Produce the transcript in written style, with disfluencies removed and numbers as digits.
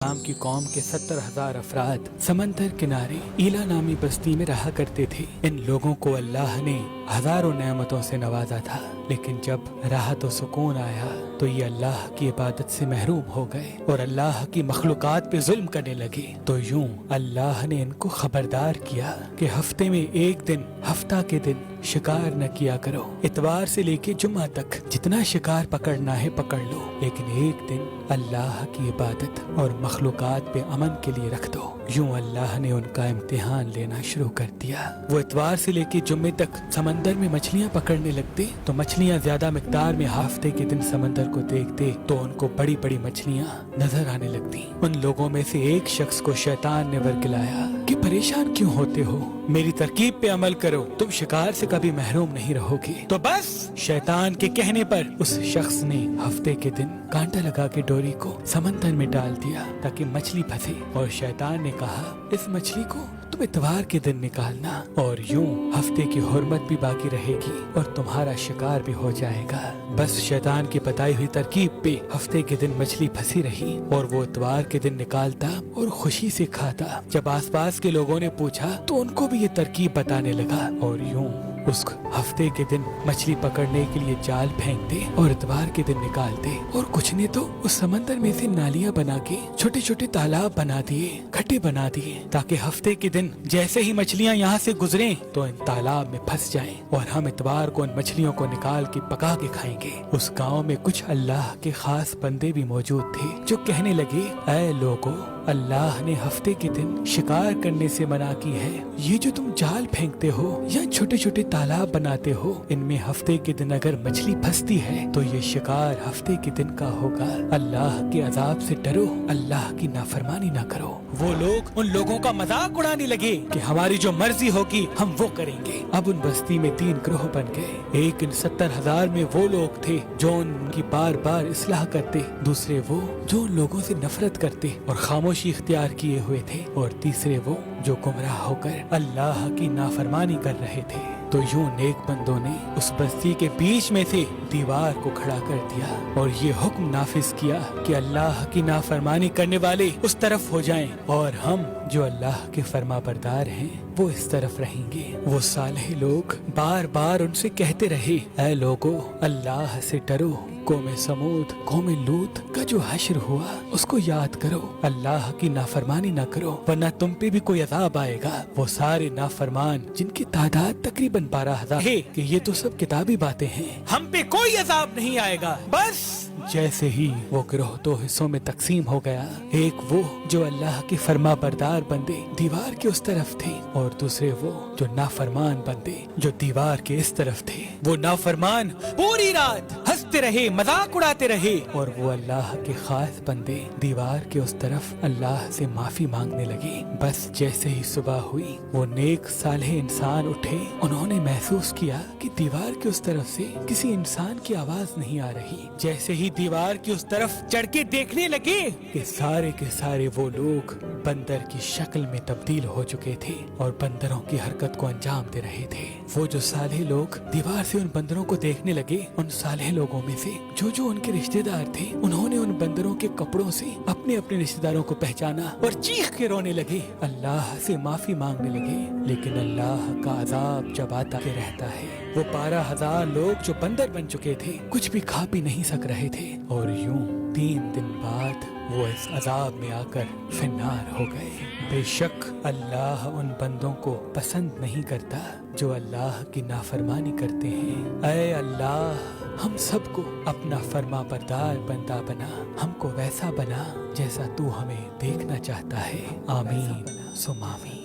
नाम की कौम के 70,000 अफराद समंदर किनारे ईला नामी बस्ती में रहा करते थे। इन लोगों को अल्लाह ने हजारों नेमतों से नवाजा था, लेकिन जब राहत और सुकून आया तो ये अल्लाह की इबादत से महरूम हो गए और अल्लाह की मखलूकात पे जुल्म करने लगे। तो यूं अल्लाह ने इनको खबरदार किया कि हफ्ते में एक दिन, हफ्ता के दिन शिकार न किया करो। इतवार से लेके जुम्मा तक जितना शिकार पकड़ना है पकड़ लो, लेकिन एक दिन अल्लाह की इबादत और मखलूकात पे अमन के लिए रख दो। यूं अल्लाह ने उनका इम्तिहान लेना शुरू कर दिया। वो इतवार से लेके जुम्मे तक समंदर में मछलियाँ पकड़ने लगते तो मछलियाँ ज्यादा मिकदार में हफ्ते के दिन समंदर को देखते तो उनको बड़ी बड़ी मछलियाँ नजर आने लगती। उन लोगों में से एक शख्स को शैतान ने वर्गिलाया कि परेशान क्यों होते हो, मेरी तरकीब पे अमल करो, तुम शिकार से कभी महरूम नहीं रहोगे। तो बस शैतान के कहने पर उस शख्स ने हफ्ते के दिन कांटा लगा के डोरी को समंदर में डाल दिया ताकि मछली फंसे, और शैतान ने कहा इस मछली को तुम इतवार के दिन निकालना, और यूं हफ्ते की हुर्मत भी बाकी रहेगी और तुम्हारा शिकार भी हो जाएगा। बस शैतान की बताई हुई तरकीब पे हफ्ते के दिन मछली फंसी रही और वो इतवार के दिन निकालता और खुशी से खाता। जब आसपास के लोगों ने पूछा तो उनको भी ये तरकीब बताने लगा, और यूं उस हफ्ते के दिन मछली पकड़ने के लिए जाल फेंकते और इतवार के दिन निकालते, और कुछ ने तो उस समंदर में से नालियां बना के छोटे छोटे तालाब बना दिए, खड्डे बना दिए, ताकि हफ्ते के दिन जैसे ही मछलियां यहाँ से गुजरें तो इन तालाब में फंस जाएं और हम इतवार को इन मछलियों को निकाल के पका के खाएंगे। उस गांव में कुछ अल्लाह के खास बंदे भी मौजूद थे जो कहने लगे, ऐ लोगों, अल्लाह ने हफ्ते के दिन शिकार करने से मना की है। ये जो तुम जाल फेंकते हो या छोटे छोटे तालाब बनाते हो, इनमें हफ्ते के दिन अगर मछली फंसती है तो ये शिकार हफ्ते के दिन का होगा। अल्लाह के अजाब से डरो, अल्लाह की नाफरमानी ना करो। वो लोग उन लोगों का मजाक उड़ाने लगे कि हमारी जो मर्जी होगी हम वो करेंगे। अब उन बस्ती में 3 ग्रोह बन गए। एक इन 70,000 में वो लोग थे जो उनकी बार बार इस्लाह करते, दूसरे वो जो उन लोगों से नफरत करते और खामोशी इख्तियार किए हुए थे, और तीसरे वो जो गुमराह होकर अल्लाह की नाफरमानी कर रहे थे। तो यूं नेक बंदों ने उस बस्ती के बीच में से दीवार को खड़ा कर दिया और ये हुक्म नाफिज किया कि अल्लाह की नाफरमानी करने वाले उस तरफ हो जाएं और हम जो अल्लाह के फरमाबरदार हैं वो इस तरफ रहेंगे। वो सालेह लोग बार बार उनसे कहते रहे, ऐ लोगो, अल्लाह से डरो, कौमे समूद, कौमे लूत का जो हश्र हुआ उसको याद करो, अल्लाह की नाफरमानी ना करो वरना तुम पे भी कोई अजाब आएगा। वो सारे नाफरमान जिनकी तादाद तकरीबन 12,000 है कि ये तो सब किताबी बातें हैं, हम पे कोई अजाब नहीं आएगा। बस जैसे ही वो गिरोह 2 हिस्सों में तकसीम हो गया, एक वो जो अल्लाह के फरमा बरदार बंदे दीवार के उस तरफ थे और दूसरे वो जो नाफरमान बंदे जो दीवार के इस तरफ थे। वो नाफरमान पूरी रात हंसते रहे, मजाक उड़ाते रहे, और वो अल्लाह के खास बंदे दीवार के उस तरफ अल्लाह से माफी मांगने लगे। बस जैसे ही सुबह हुई वो नेक सालेह इंसान उठे, उन्होंने महसूस किया कि दीवार के उस तरफ से किसी इंसान की आवाज नहीं आ रही। जैसे ही दीवार की उस तरफ चढ़ के देखने लगे कि सारे के सारे वो लोग बंदर की शक्ल में तब्दील हो चुके थे और बंदरों की हरकत को अंजाम दे रहे थे। वो जो सालेह लोग दीवार से उन बंदरों को देखने लगे, उन सालेह लोगों में से जो जो उनके रिश्तेदार थे, उन्होंने उन बंदरों के कपड़ों से अपने अपने रिश्तेदारों को पहचाना और चीख के रोने लगे, अल्लाह से माफी मांगने लगे। लेकिन अल्लाह का अजाब जब आता के रहता है, वो 12,000 लोग जो बंदर बन चुके थे कुछ भी खा पी नहीं सक रहे थे, और यूं 3 दिन बाद वो इस अजाब में आकर फिन्नार हो गए। बेशक अल्लाह उन बंदों को पसंद नहीं करता जो अल्लाह की नाफरमानी करते हैं। ऐ अल्लाह, हम सबको अपना फरमा बरदार बंदा बना, हमको वैसा बना जैसा तू हमें देखना चाहता है। आमीन सुम आमीन।